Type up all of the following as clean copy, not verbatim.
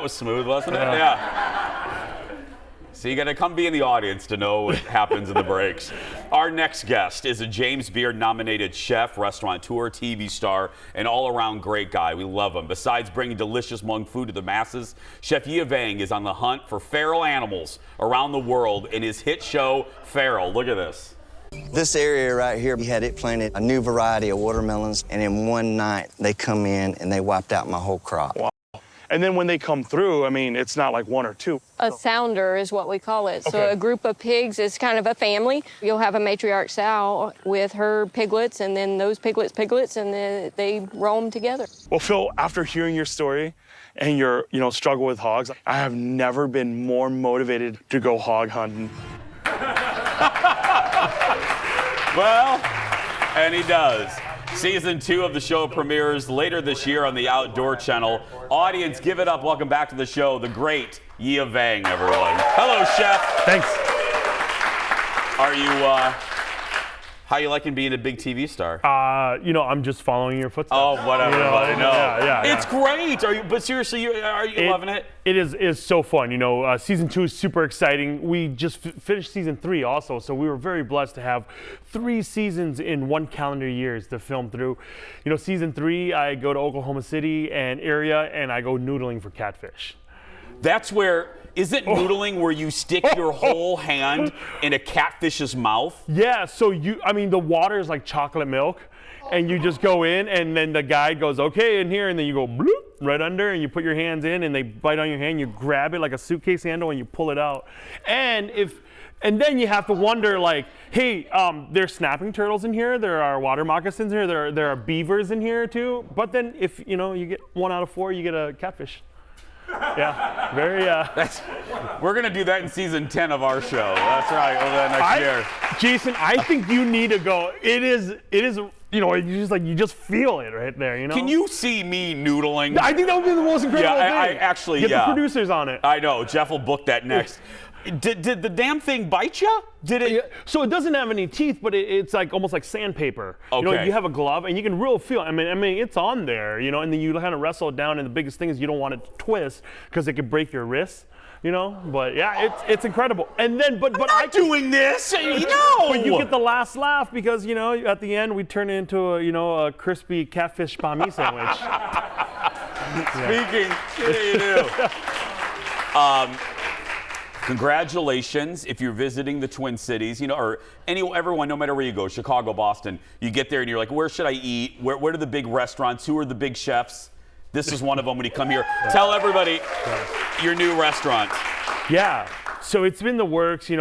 That was smooth, wasn't it? Yeah. So you got to come be in the audience to know what happens in the breaks. Our next guest is a James Beard-nominated chef, restaurateur, TV star, and all-around great guy. We love him. Besides bringing delicious Hmong food to the masses, Chef Yia Vang is on the hunt for feral animals around the world in his hit show, Feral. Look at this. This area right here, we had it planted a new variety of watermelons, and in one night, they come in and they wiped out my whole crop. Wow. And then when they come through, I mean, it's not like one or two. A sounder is what we call it. So Okay. a group of pigs is kind of a family. You'll have a matriarch sow with her piglets, and then those piglets, and then they roam together. Well, Phil, after hearing your story and your, struggle with hogs, I have never been more motivated to go hog hunting. Well, and he does. Season 2 of the show premieres later this year on the Outdoor Channel. Audience, give it up. Welcome back to the show, the great Yia Vang, everyone. Hello, Chef. Thanks. Are you, how you liking being a big TV star? I'm just following your footsteps. Oh, whatever, buddy. No. Yeah. It's great. But seriously, are you loving it? It is so fun. Season 2 is super exciting. We just finished season 3 also, so we were very blessed to have 3 seasons in 1 calendar years to film through. Season 3, I go to Oklahoma City and area, and I go noodling for catfish. That's where, is it noodling where you stick your whole hand in a catfish's mouth? Yeah, so the water is like chocolate milk, and you just go in, and then the guide goes, okay, in here, and then you go bloop, right under, and you put your hands in, and they bite on your hand, you grab it like a suitcase handle, and you pull it out. And then you have to wonder, like, hey, there's snapping turtles in here, there are water moccasins in here, there are beavers in here too, but then if, you get 1 out of 4, you get a catfish. Yeah, very. We're gonna do that in season 10 of our show. That's right. Next year. Jason, I think you need to go. It is. You just feel it right there. Can you see me noodling? I think that would be the most incredible thing. I actually. Get the producers on it. I know. Jeff will book that next. Did the damn thing bite you? Did it? So it doesn't have any teeth, but it's like almost like sandpaper. Okay. You have a glove, and you can really feel. I mean, it's on there, and then you kind of wrestle it down. And the biggest thing is you don't want it to twist because it could break your wrist. But yeah, it's incredible. And then, but I'm not doing this. But you get the last laugh because at the end we turn it into a crispy catfish banh mi sandwich. Speaking, you do. Congratulations if you're visiting the Twin Cities, or everyone, no matter where you go, Chicago, Boston, you get there and you're like, where should I eat? Where are the big restaurants? Who are the big chefs? This is one of them when you come here. Tell everybody your new restaurant. Yeah. So it's been the works,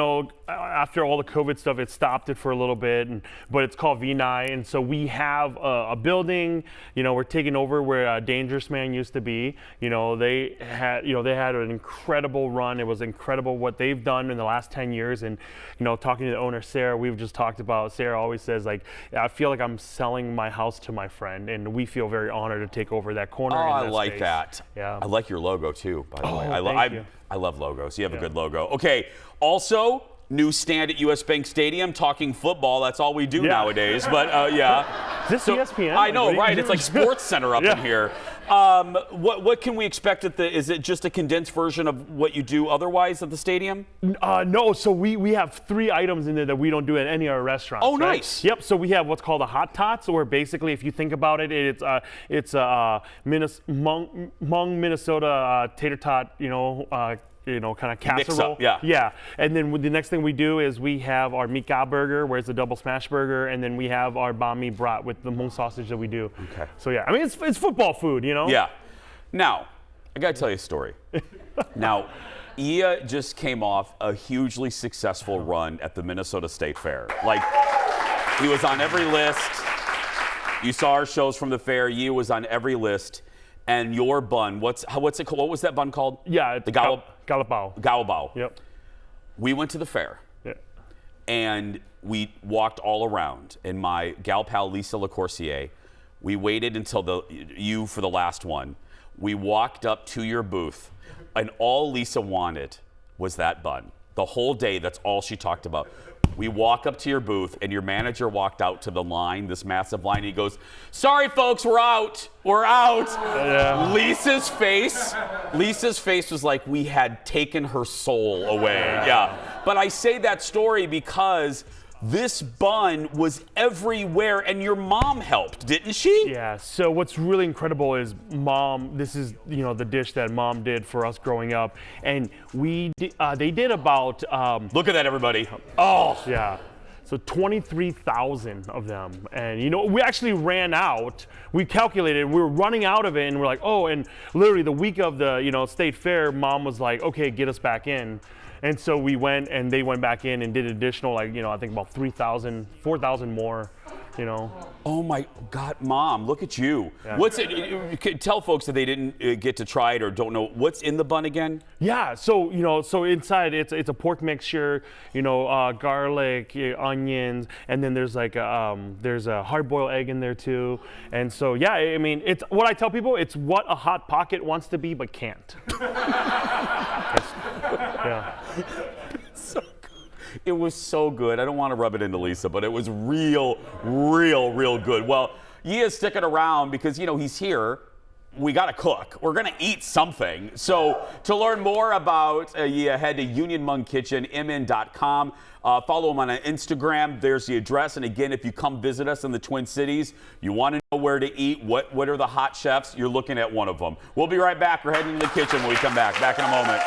after all the COVID stuff, it stopped it for a little bit, but it's called V9, and so we have a building, we're taking over where Dangerous Man used to be. They had an incredible run. It was incredible what they've done in the last 10 years, and, talking to the owner, Sarah, we've just talked about, Sarah always says, like, I feel like I'm selling my house to my friend, and we feel very honored to take over that corner. I like space. that. Yeah. I like your logo too, by the way. Thank you. I love logos. You have a good logo. Okay. Also, new stand at US Bank Stadium, talking football. That's all we do nowadays. But yeah. Is this ESPN? I know, right? It's like Sports Center up in here. What can we expect is it just a condensed version of what you do otherwise at the stadium? No. So we have 3 items in there that we don't do at any of our restaurants. Oh, right? nice. Yep. So we have what's called a hot tots, where basically, if you think about it, it's Hmong Minnesota tater tot, kind of casserole. Mix up, yeah. Yeah. And then the next thing we do is we have our meat gab burger, where it's a double smash burger, and then we have our banh mi brat with the Hmong sausage that we do. Okay. So yeah, I mean, it's football food, Yeah. Now, I got to tell you a story. Now, Yia just came off a hugely successful run at the Minnesota State Fair. Like, he was on every list. You saw our shows from the fair. Yia was on every list. And your bun, what's it called? What was that bun called? Yeah, the Galabao. Galabao. Yep. We went to the fair. Yeah. And we walked all around. And my gal pal Lisa LaCourcier, we waited until you for the last one. We walked up to your booth, and all Lisa wanted was that bun. The whole day, that's all she talked about. We walk up to your booth, and your manager walked out to the line, this massive line. And he goes, "Sorry, folks, we're out. We're out." Yeah. Lisa's face was like we had taken her soul away. Yeah. But I say that story because this bun was everywhere, and your mom helped, didn't she? Yeah, so what's really incredible is Mom, this is, the dish that Mom did for us growing up, and they did about... Look at that, everybody. Oh! Yeah, so 23,000 of them, and we actually ran out. We calculated, we were running out of it, and we're like, oh, and literally the week of the, state fair, Mom was like, okay, get us back in. And so we went, and they went back in and did additional, I think about 3,000, 4,000 more, Oh my God, Mom, look at you. Yeah. What's it? You could tell folks that they didn't get to try it or don't know what's in the bun again. Yeah, so so inside it's a pork mixture, garlic, onions, and then there's there's a hard-boiled egg in there too. And so yeah, I mean, it's what I tell people. It's what a Hot Pocket wants to be but can't. Yeah. So good. It was so good. I don't want to rub it into Lisa, but it was real good. Well, Yia's sticking around because, he's here. We got to cook. We're going to eat something. So to learn more about Yia, head to unionhmongkitchen.com. Follow him on Instagram. There's the address. And again, if you come visit us in the Twin Cities, you want to know where to eat, what are the hot chefs, you're looking at one of them. We'll be right back. We're heading to the kitchen when we come back. Back in a moment.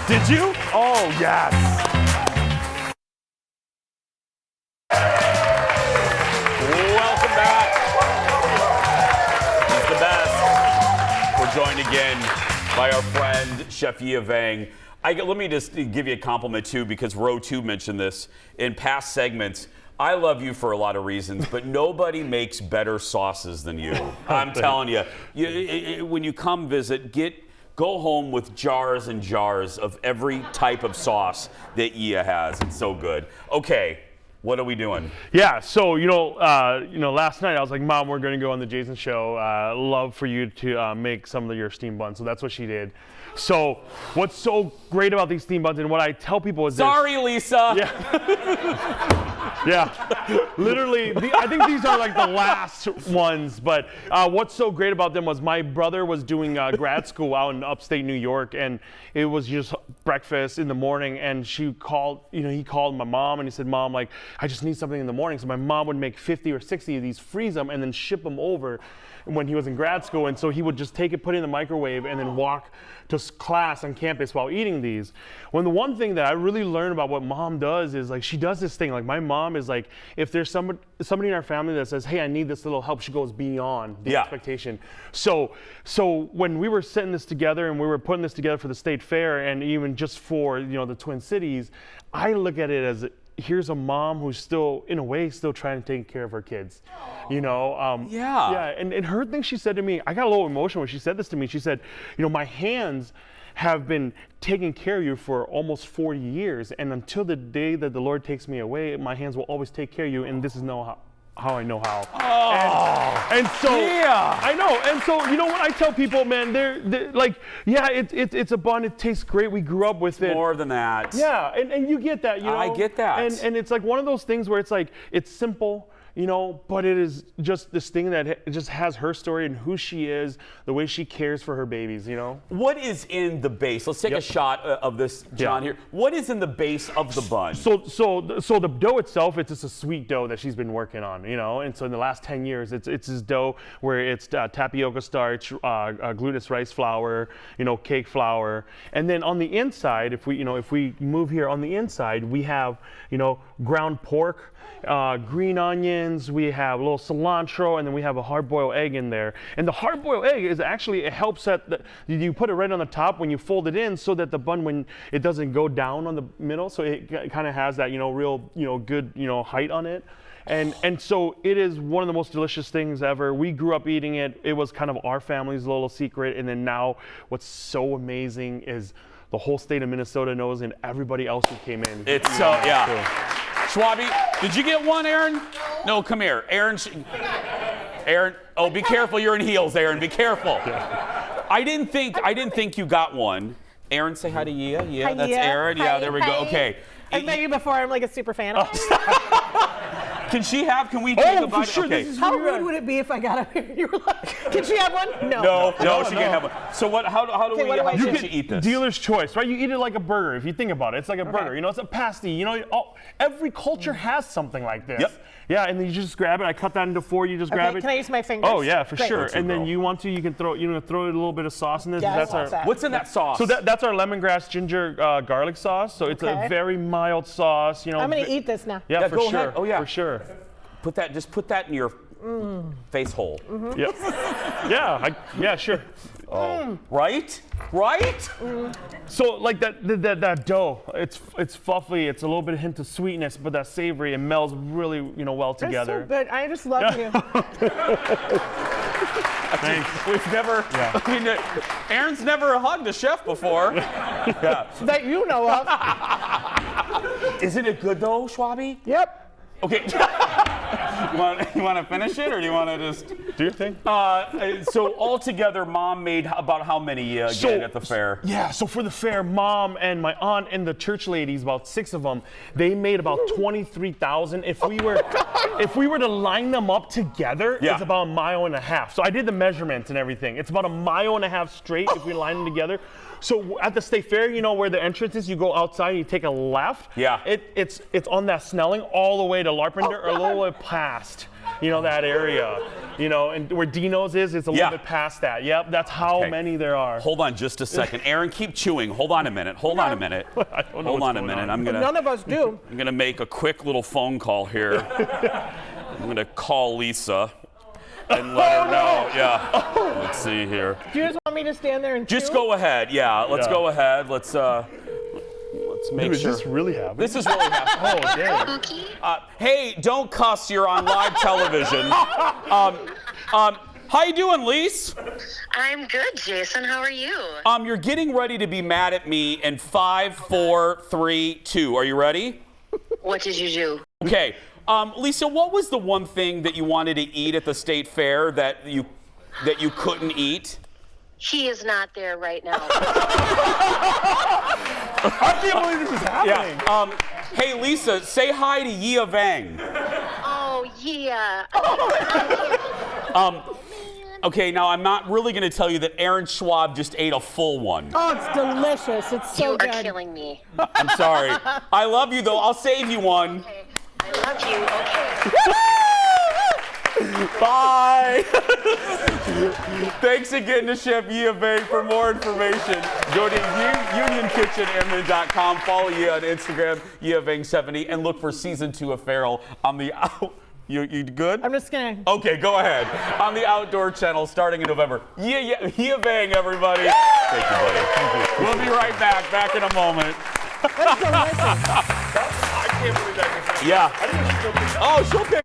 Did you? Oh, yes. Welcome back. He's the best. We're joined again by our friend, Chef Yia Vang. Let me just give you a compliment, too, because Row 2 mentioned this in past segments. I love you for a lot of reasons, but nobody makes better sauces than you. I'm telling you, when you come visit, go home with jars and jars of every type of sauce that Yia has. It's so good. Okay, what are we doing? Yeah, so last night I was like, Mom, we're going to go on the Jason show. Love for you to make some of your steamed buns. So that's what she did. So what's so great about these steamed buns, and what I tell people is Sorry, Lisa. Yeah. Yeah, literally, I think these are like the last ones, but what's so great about them was my brother was doing grad school out in upstate New York, and it was just breakfast in the morning, and he called my mom, and he said, Mom, I just need something in the morning. So my mom would make 50 or 60 of these, freeze them, and then ship them over when he was in grad school. And so he would just take it, put it in the microwave, and then walk to class on campus while eating these. When the one thing that I really learned about what Mom does is she does this thing. My mom is if there's somebody in our family that says, hey, I need this little help, she goes beyond the expectation. So when we were setting this together and we were putting this together for the state fair and even just for the Twin Cities, I look at it as here's a mom who's still, in a way, still trying to take care of her kids. Yeah. And her thing she said to me, I got a little emotional when she said this to me. She said, my hands have been taking care of you for almost 40 years, and until the day that the Lord takes me away, my hands will always take care of you, and this is how I know how. Oh, and so yeah. I know, and so what I tell people, man, they're it's a bun. It tastes great. We grew up with it. More than that. Yeah, and you get that, I get that. and it's one of those things where it's simple. But it is just this thing that just has her story and who she is, the way she cares for her babies, What is in the base? Let's take a shot of this, John, here. What is in the base of the bun? So the dough itself, it's just a sweet dough that she's been working on, and so in the last 10 years, it's this dough where it's tapioca starch, glutinous rice flour, cake flour, and then on the inside, if we move here on the inside, we have, ground pork, green onions, we have a little cilantro, and then we have a hard-boiled egg in there. And the hard-boiled egg is actually, it helps you put it right on the top when you fold it in, so that the bun, when it doesn't go down on the middle, so it kind of has that real good height on it. And so it is one of the most delicious things ever. We grew up eating it. It was kind of our family's little secret. And then now what's so amazing is the whole state of Minnesota knows, and everybody else who came in. It's Schwabi, did you get one, Aaron? No, come here. Aaron, oh, be careful, you're in heels, Aaron, be careful. I didn't think you got one. Aaron, say hi to Yia. Yeah, Hi, that's Yia. Aaron. Hi, Yeah, there we go. hi. Okay. I've met you before. I'm like a super fan of yours. Can we take a for bite? sure. Okay. This is How really rude would it be if I got up here? You were like, can she have one? No, she can't have one. So what? How do Okay, we? what do How I should do? she eat this? Dealer's choice, right? You eat it like a burger. If you think about it, it's like a burger. You know, it's a pasty. You know, every culture has something like this. Yep. Yeah, and then you just grab it. I cut that into 4. You just grab Okay, it. can I use my fingers? Oh yeah, for Great. sure. Let's And go. then you can throw a little bit of sauce in this. Yes, That's our. that. What's in that sauce? So that's our lemongrass ginger garlic sauce. So it's Okay. a very mild sauce. You know. I'm gonna eat this now. Yeah, Yeah, for go sure. ahead. Oh, yeah. For sure. put that in your face hole. Yep. Yeah, sure. Oh, right? Right? So like that dough, it's fluffy. It's a little bit of hint of sweetness, but that savory, it melds really well That's together. so good. I just love you. Thanks. We've never, I mean, Aaron's never hugged a chef before. Yeah. That you know of. Isn't it good though, Schwabi? Yep. Okay. you want to finish it, or do you want to just Do your thing. So altogether, Mom made about how many again at the fair? Yeah, so for the fair, Mom and my aunt and the church ladies, about 6 of them, they made about 23,000. If we were to line them up together, Yeah. it's about 1.5 miles. So I did the measurements and everything. It's about 1.5 miles straight if we line them together. So at the state fair, you know where the entrance is, you go outside, you take a left. Yeah. It's on that Snelling all the way to Larpenteur, or a little bit past, that area. And where Dino's is, it's a Yeah. little bit past that. Yep, that's how Okay. many there are. Hold on just a second. Aaron, keep chewing. Hold on a minute. Hold on a minute. I don't know Hold what's on a going minute. on. None of us do. I'm gonna make a quick little phone call here. I'm gonna call Lisa and let her know. Yeah. Let's see here. Do you just want me to stand there and Just chew? go ahead. Yeah. Let's Yeah. go ahead. Let's make Dude, is sure. this really happening? This is really happening. Oh, damn. Hey, don't cuss. You're on live television. How you doing, Lise? I'm good, Jason. How are you? You're getting ready to be mad at me in 5, 4, 3, 2. Are you ready? What did you do? Okay. Lisa, what was the one thing that you wanted to eat at the state fair that you couldn't eat? He is not there right now. I can't believe this is happening. Yeah. Hey, Lisa, say hi to Yia Vang. Oh, yeah. Okay, now I'm not really going to tell you that Aaron Schwab just ate a full one. Oh, it's delicious. It's so You are good. killing me. I'm sorry. I love you, though. I'll save you one. Okay. I love you. Okay. Bye. Thanks again to Chef Yia Vang. For more information, go to unionkitchenmn.com. Follow Yia on Instagram, YiaVang70, and look for season 2 of Feral on the out. You good? I'm just gonna. Okay, go ahead. On the Outdoor Channel starting in November. Yia Vang, everybody. Thank you, buddy. Thank you. We'll be right back. Back in a moment. That's delicious. I can't believe that. Yeah. Oh, she'll pick.